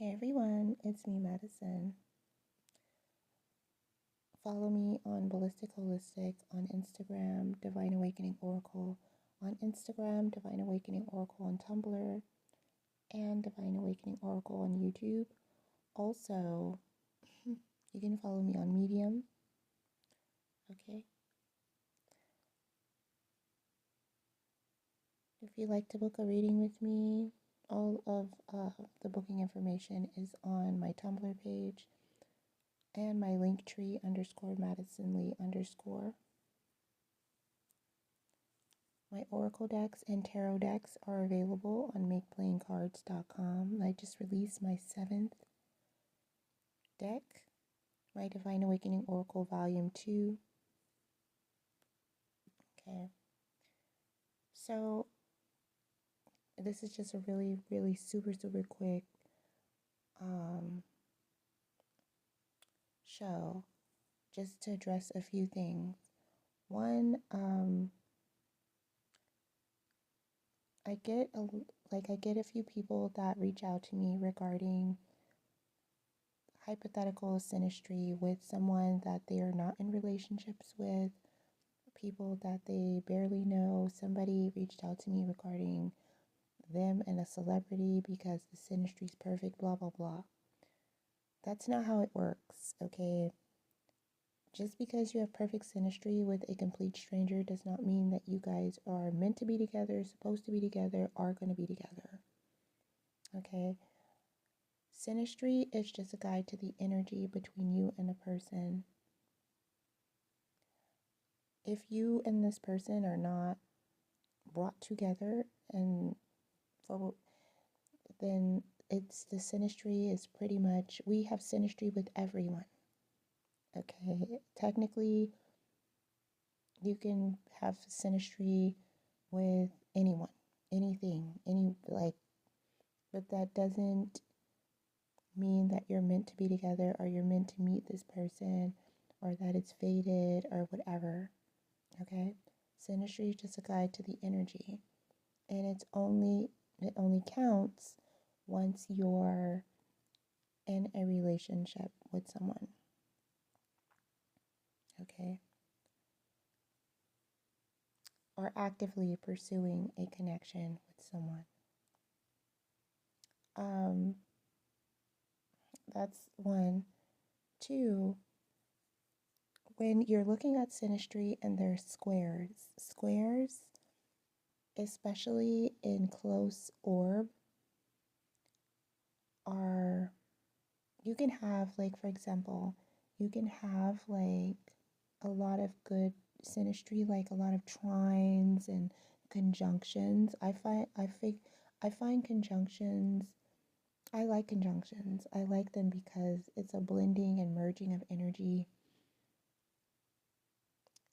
Hey everyone, it's me, Madison. Follow me on Ballistic Holistic on Instagram, Divine Awakening Oracle on Instagram, Divine Awakening Oracle on Tumblr, and Divine Awakening Oracle on YouTube. Also, you can follow me on Medium. Okay. If you'd like to book a reading with me, all of the booking information is on my Tumblr page and my linktree _Madison Lee _. My Oracle decks and Tarot decks are available on makeplayingcards.com. I just released my 7th deck, my Divine Awakening Oracle Volume 2. Okay. So, this is just a really, really super quick show just to address a few things. One, I get a few people that reach out to me regarding hypothetical synastry with someone that they are not in relationships with, people that they barely know. Somebody reached out to me regarding them and a celebrity because the synastry is perfect, blah blah blah. That's not how it works, okay? Just because you have perfect synastry with a complete stranger does not mean that you guys are meant to be together, supposed to be together, are going to be together. Okay? Synastry is just a guide to the energy between you and a person. If you and this person are not brought together, and then it's the synastry is pretty much, we have synastry with everyone. Okay, technically you can have synastry with anyone, anything, but that doesn't mean that you're meant to be together or you're meant to meet this person or that it's fated or whatever. Okay, synastry is just a guide to the energy, and it only counts once you're in a relationship with someone. Okay, or actively pursuing a connection with someone. That's one. Two, when you're looking at synastry and there's squares, especially in close orb, are, you can have, like, for example, you can have like a lot of good synastry, like a lot of trines and conjunctions. I find conjunctions, I like conjunctions. I like them because it's a blending and merging of energy,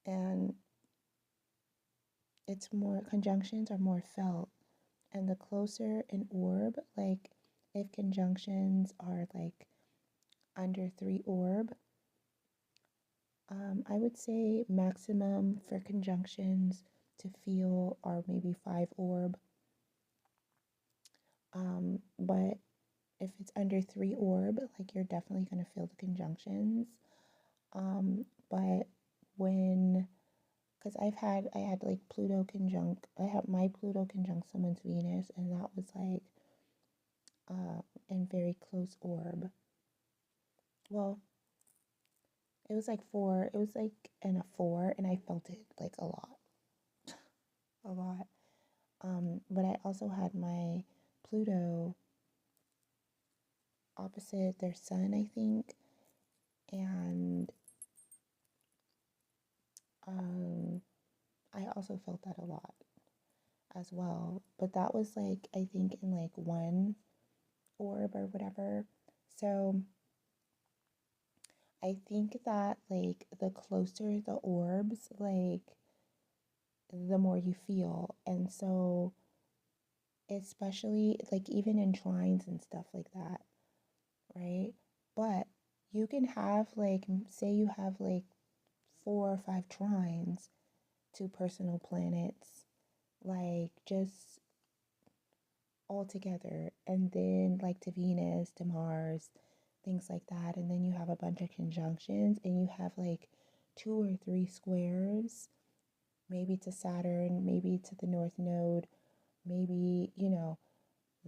and it's more, conjunctions are more felt. And the closer an orb, like if conjunctions are like under 3 orb, I would say maximum for conjunctions to feel are maybe 5 orb. But if it's under 3 orb, like, you're definitely going to feel the conjunctions. But when, because I had like Pluto conjunct, I had my Pluto conjunct someone's Venus, and that was like in very close orb. Well, it was like 4, it was like in a 4, and I felt it like a lot. A lot. But I also had my Pluto opposite their sun, I think, and I also felt that a lot as well. But that was like, I think in like 1 orb or whatever. So I think that like the closer the orbs, like the more you feel. And so, especially like even in trines and stuff like that, right? But you can have, like, say you have like 4 or 5 trines to personal planets, like just all together, and then like to Venus, to Mars, things like that. And then you have a bunch of conjunctions, and you have like 2 or 3 squares, maybe to Saturn, maybe to the North Node, maybe,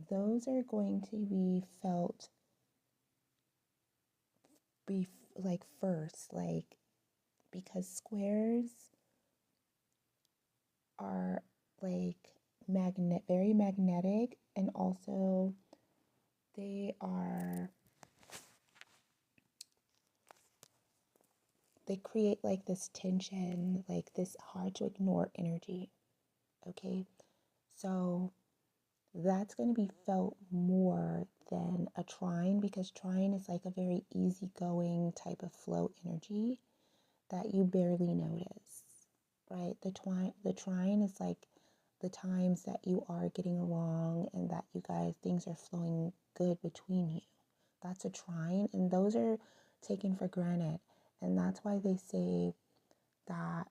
those are going to be felt be like first, like because squares are like very magnetic, and also they are they create like this tension, like this hard to ignore energy. Okay, so that's going to be felt more than a trine, because trine is like a very easygoing type of flow energy that you barely notice, right? The trine is like the times that you are getting along and that you guys, things are flowing good between you. That's a trine, and those are taken for granted. And that's why they say that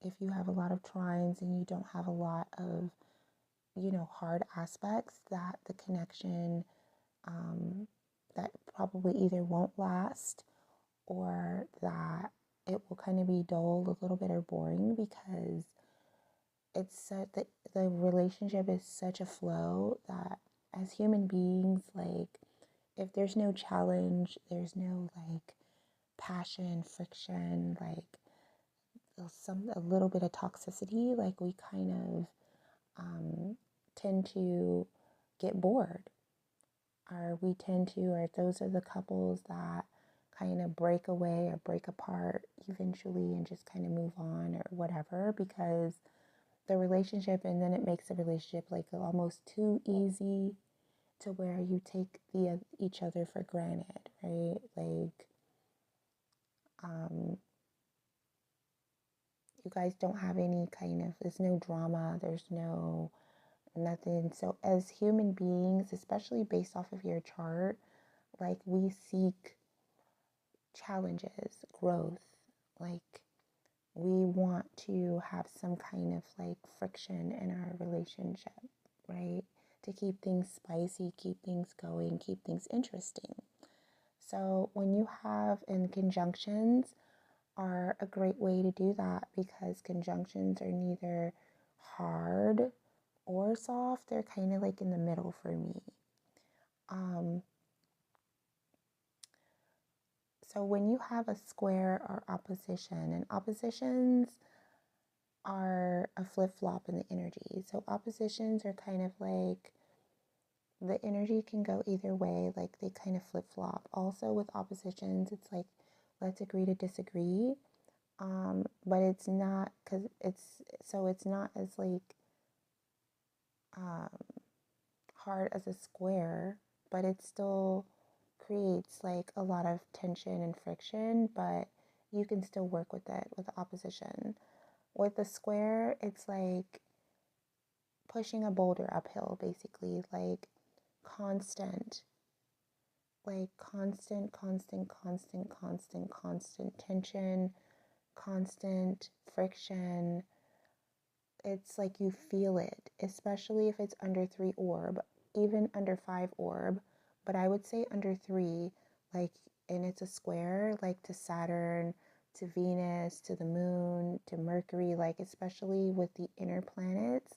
if you have a lot of trines and you don't have a lot of, hard aspects, that the connection, that probably either won't last, or that it will kind of be dull a little bit or boring, because the relationship is such a flow that as human beings, like if there's no challenge, there's no like passion, friction, like a little bit of toxicity, like we kind of tend to get bored, or those are the couples that kind of break away or break apart eventually and just kind of move on or whatever, because the relationship, and then it makes the relationship like almost too easy, to where you take each other for granted, right? Like you guys don't have any kind of, there's no drama, there's no nothing. So as human beings, especially based off of your chart, like we seek challenges, growth, like we want to have some kind of like friction in our relationship, right? To keep things spicy, keep things going, keep things interesting. So when you have, and conjunctions are a great way to do that, because conjunctions are neither hard or soft. They're kind of like in the middle for me. So when you have a square or opposition, and oppositions are a flip-flop in the energy. So oppositions are kind of like, the energy can go either way, like they kind of flip-flop. Also with oppositions, it's like, let's agree to disagree. But it's not, because it's not as like hard as a square, but it still creates like a lot of tension and friction, but you can still work with it with opposition. With the square, it's like pushing a boulder uphill, basically, like constant, constant tension, constant friction. It's like you feel it, especially if it's under 3 orb, even under 5 orb, but I would say under 3, like, and it's a square, like to Saturn, to Venus, to the moon, to Mercury, like especially with the inner planets,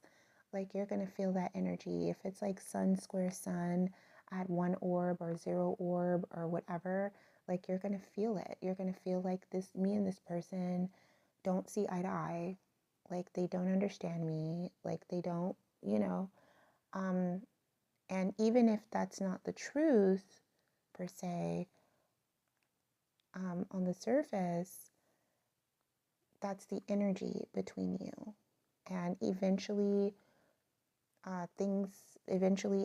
like you're going to feel that energy. If it's like sun square sun at 1 orb or 0 orb or whatever, like you're going to feel it. You're going to feel like me and this person don't see eye to eye, like they don't understand me, like they don't, um, and even if that's not the truth per se, on the surface, that's the energy between you, and eventually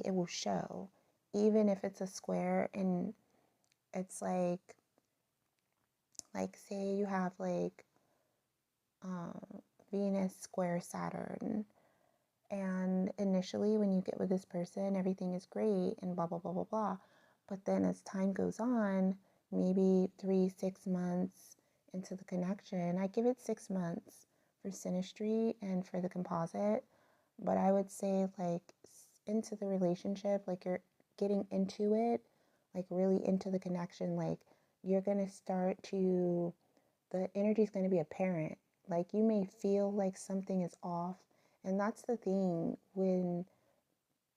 it will show, even if it's a square, and it's like say you have like Venus square Saturn. And initially, when you get with this person, everything is great and blah, blah, blah, blah, blah. But then as time goes on, maybe 3-6 months into the connection, I give it 6 months for synastry and for the composite. But I would say like into the relationship, like you're getting into it, like really into the connection, like you're going to start to, the energy is going to be apparent. Like you may feel like something is off. And that's the thing when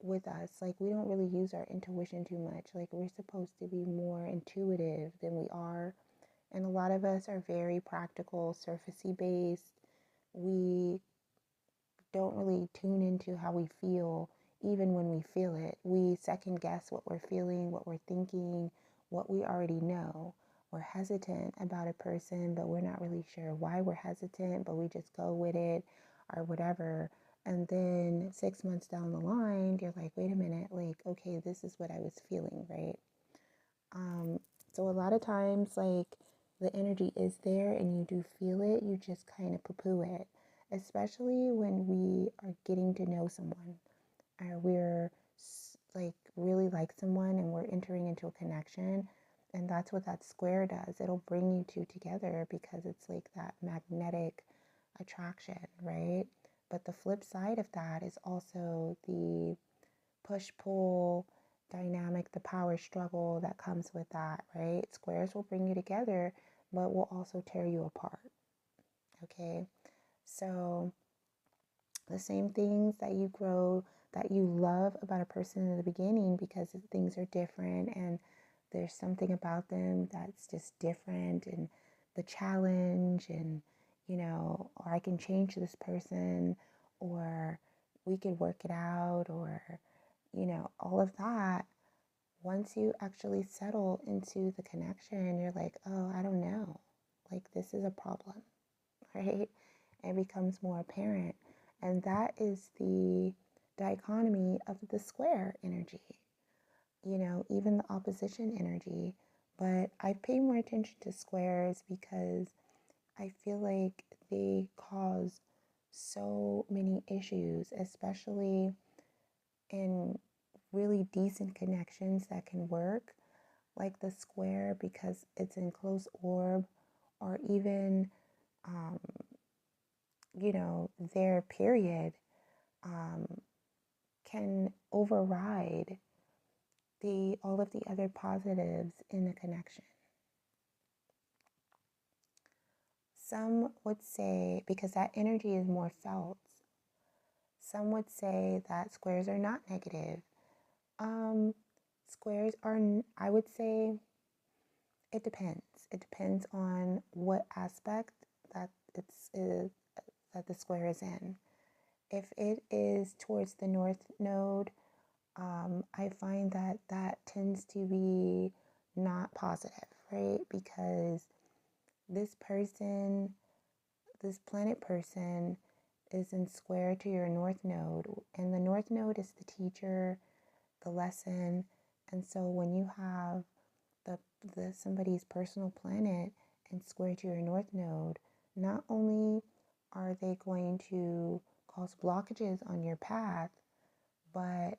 with us, like we don't really use our intuition too much. Like we're supposed to be more intuitive than we are. And a lot of us are very practical, surfacey based. We don't really tune into how we feel, even when we feel it. We second guess what we're feeling, what we're thinking, what we already know. We're hesitant about a person, but we're not really sure why we're hesitant, but we just go with it or whatever. And then 6 months down the line, you're like, wait a minute, like, okay, this is what I was feeling, right? Um, so a lot of times, like, the energy is there and you do feel it, you just kind of poo-poo it, especially when we are getting to know someone or we're like really like someone and we're entering into a connection. And that's what that square does. It'll bring you two together because it's like that magnetic attraction, right? But the flip side of that is also the push pull dynamic, the power struggle that comes with that, right? Squares will bring you together, but will also tear you apart. Okay. So the same things that you grow, that you love about a person in the beginning because things are different and there's something about them that's just different, and the challenge, and or I can change this person, or we could work it out, or all of that. Once you actually settle into the connection, you're like, oh, I don't know. Like, this is a problem, right? It becomes more apparent. And that is the dichotomy of the square energy, even the opposition energy. But I pay more attention to squares because I feel like they cause so many issues, especially in really decent connections that can work, like the square, because it's in close orb, or even, um, their period can override the all of the other positives in the connection. Some would say, because that energy is more felt, some would say that squares are not negative. Squares are, I would say, it depends. It depends on what aspect that that the square is in. If it is towards the North Node, I find that that tends to be not positive, right? Because this person, this planet person, is in square to your North Node, and the North Node is the teacher, the lesson. And so when you have the somebody's personal planet and square to your North Node, not only are they going to cause blockages on your path, but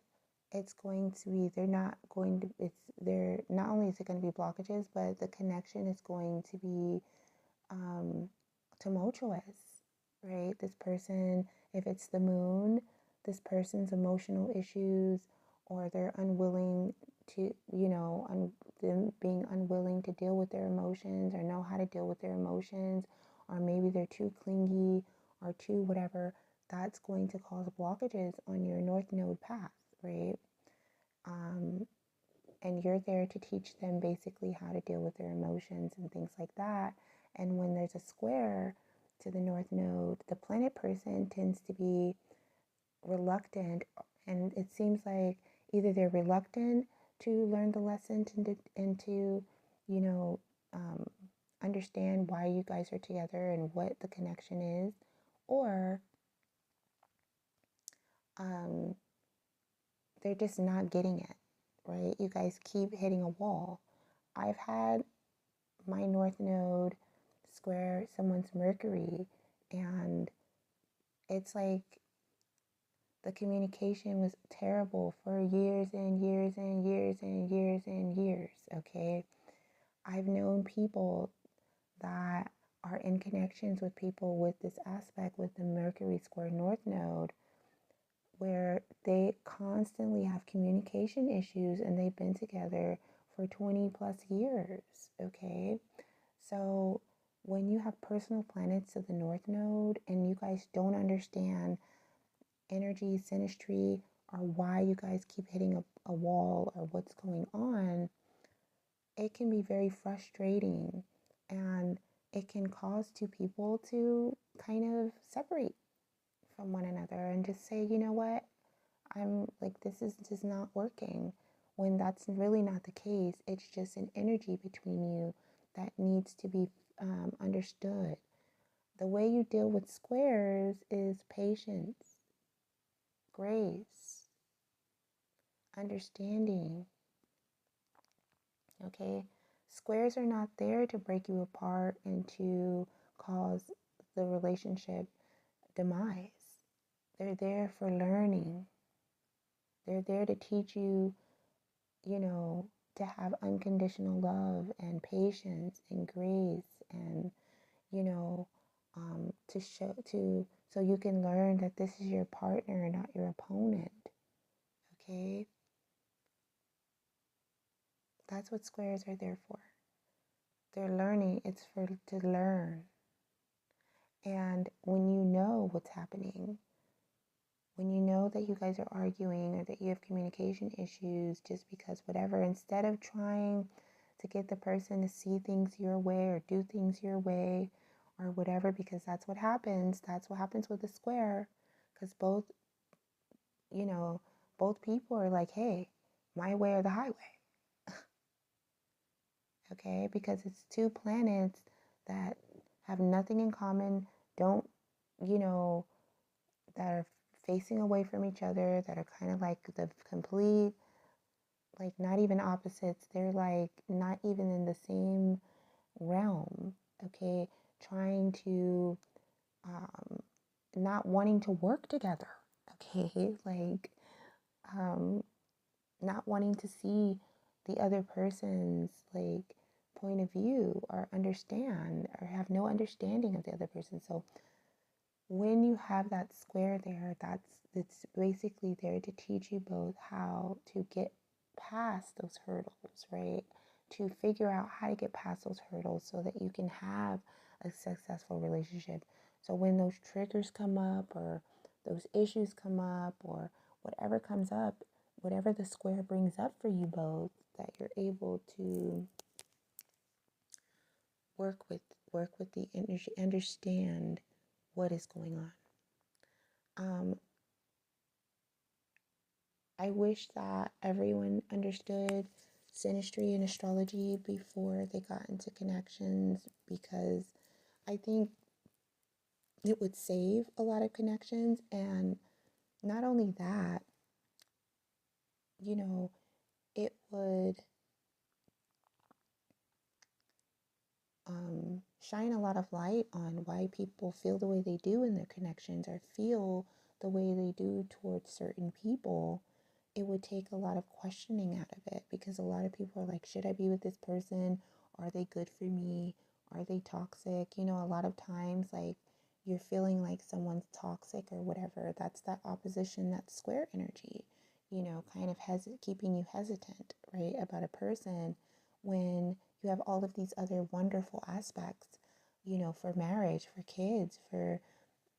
it's going to be, they're not going to, it's, they're, not only is it going to be blockages, but the connection is going to be tumultuous, right? This person, if it's the moon, this person's emotional issues, or they're unwilling to, them being unwilling to deal with their emotions or know how to deal with their emotions, or maybe they're too clingy or too whatever, that's going to cause blockages on your North Node path, right? And you're there to teach them basically how to deal with their emotions and things like that. And when there's a square to the North Node, the planet person tends to be reluctant, and it seems like either they're reluctant to learn the lesson and to understand why you guys are together and what the connection is, or they're just not getting it, right? You guys keep hitting a wall. I've had my North Node square someone's Mercury, and it's like the communication was terrible for years and years and years and years and years, okay? I've known people that are in connections with people with this aspect with the Mercury square North Node where they constantly have communication issues and they've been together for 20 plus years, okay? So when you have personal planets to the North Node and you guys don't understand energy, synastry, or why you guys keep hitting a wall or what's going on, it can be very frustrating and it can cause two people to kind of separate from one another and just say, you know what, I'm like, this is just not working. When that's really not the case, it's just an energy between you that needs to be understood. The way you deal with squares is patience, grace, understanding. Okay? Squares are not there to break you apart and to cause the relationship demise. They're there for learning. They're there to teach you, you know, to have unconditional love and patience and grace and, you know, to show to so you can learn that this is your partner, not your opponent. Okay? That's what squares are there for. They're learning, it's for to learn. And when you know what's happening, when you know that you guys are arguing or that you have communication issues just because whatever, instead of trying to get the person to see things your way or do things your way or whatever, because that's what happens. That's what happens with a square. Because both, you know, both people are like, hey, my way or the highway. Okay? Because it's two planets that have nothing in common, don't, you know, that are facing away from each other, that are kind of like the complete, like not even opposites. They're like not even in the same realm, okay? Trying to, not wanting to work together, okay? Like, not wanting to see the other person's like point of view or understand or have no understanding of the other person. So when you have that square there, it's basically there to teach you both how to get past those hurdles, right? To figure out how to get past those hurdles so that you can have a successful relationship. So when those triggers come up or those issues come up or whatever comes up, whatever the square brings up for you both, that you're able to work with the energy, understand what is going on. I wish that everyone understood synastry and astrology before they got into connections, because I think it would save a lot of connections. And not only that, you know, it would shine a lot of light on why people feel the way they do in their connections or feel the way they do towards certain people. It would take a lot of questioning out of it, because a lot of people are like, should I be with this person? Are they good for me? Are they toxic? You know, a lot of times, like, you're feeling like someone's toxic or whatever. That's that opposition, that square energy, you know, kind of keeping you hesitant, right, about a person when you have all of these other wonderful aspects, you know, for marriage, for kids, for,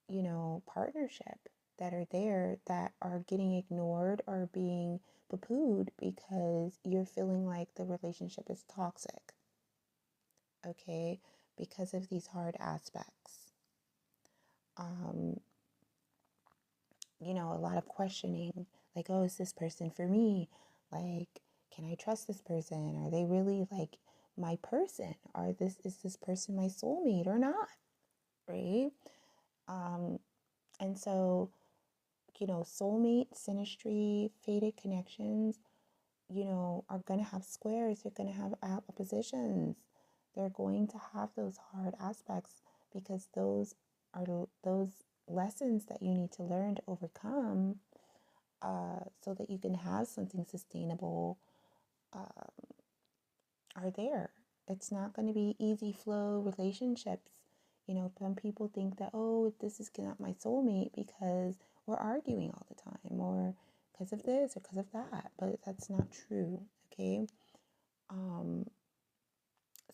you know, partnership, that are there that are getting ignored or being poo-pooed because you're feeling like the relationship is toxic, okay, because of these hard aspects. You know, a lot of questioning, like, oh, is this person for me? Like, can I trust this person? Are they really like my person? Is this person my soulmate or not? Right? And so, you know, soulmate, synastry, fated connections, you know, are going to have squares. They're going to have oppositions. They're going to have those hard aspects, because those are those lessons that you need to learn to overcome, so that you can have something sustainable, are there. It's not going to be easy flow relationships. You know, some people think that, oh, this is not my soulmate because we're arguing all the time, or because of this or because of that, but that's not true. Okay.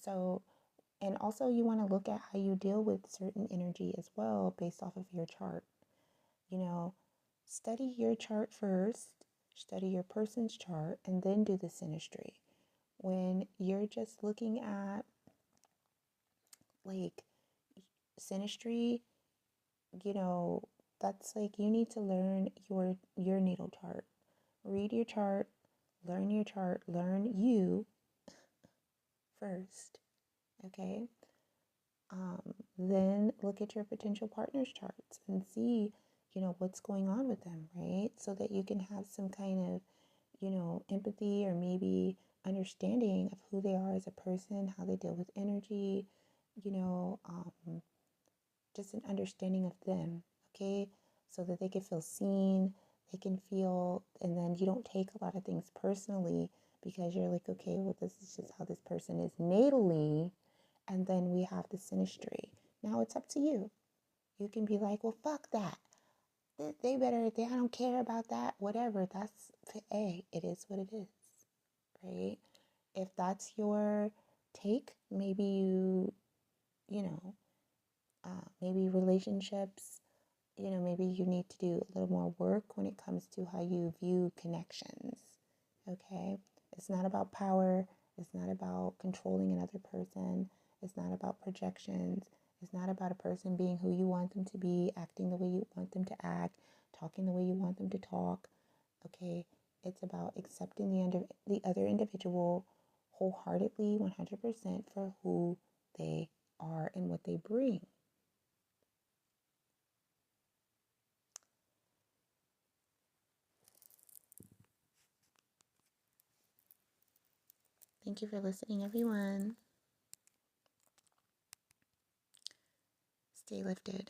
So, and also you want to look at how you deal with certain energy as well based off of your chart. You know, study your chart first, study your person's chart, and then do the synastry. When you're just looking at like synastry, you know, that's like you need to learn your natal chart. Read your chart, learn your chart, learn you first. Okay? Then look at your potential partner's charts and see, you know, what's going on with them, right? So that you can have some kind of, you know, empathy or maybe understanding of who they are as a person, how they deal with energy, you know, just an understanding of them, okay? So that they can feel seen, they can feel, and then you don't take a lot of things personally because you're like, okay, well, this is just how this person is natally. And then we have the synastry. Now it's up to you. You can be like, well, fuck that. They better, I don't care about that, whatever. That's, hey, it is what it is, right? If that's your take, maybe you know, maybe relationships, you know, maybe you need to do a little more work when it comes to how you view connections, okay? It's not about power. It's not about controlling another person. It's not about projections. It's not about a person being who you want them to be, acting the way you want them to act, talking the way you want them to talk, okay? It's about accepting the other individual wholeheartedly, 100% for who they are and what they bring. Thank you for listening, everyone. Stay lifted.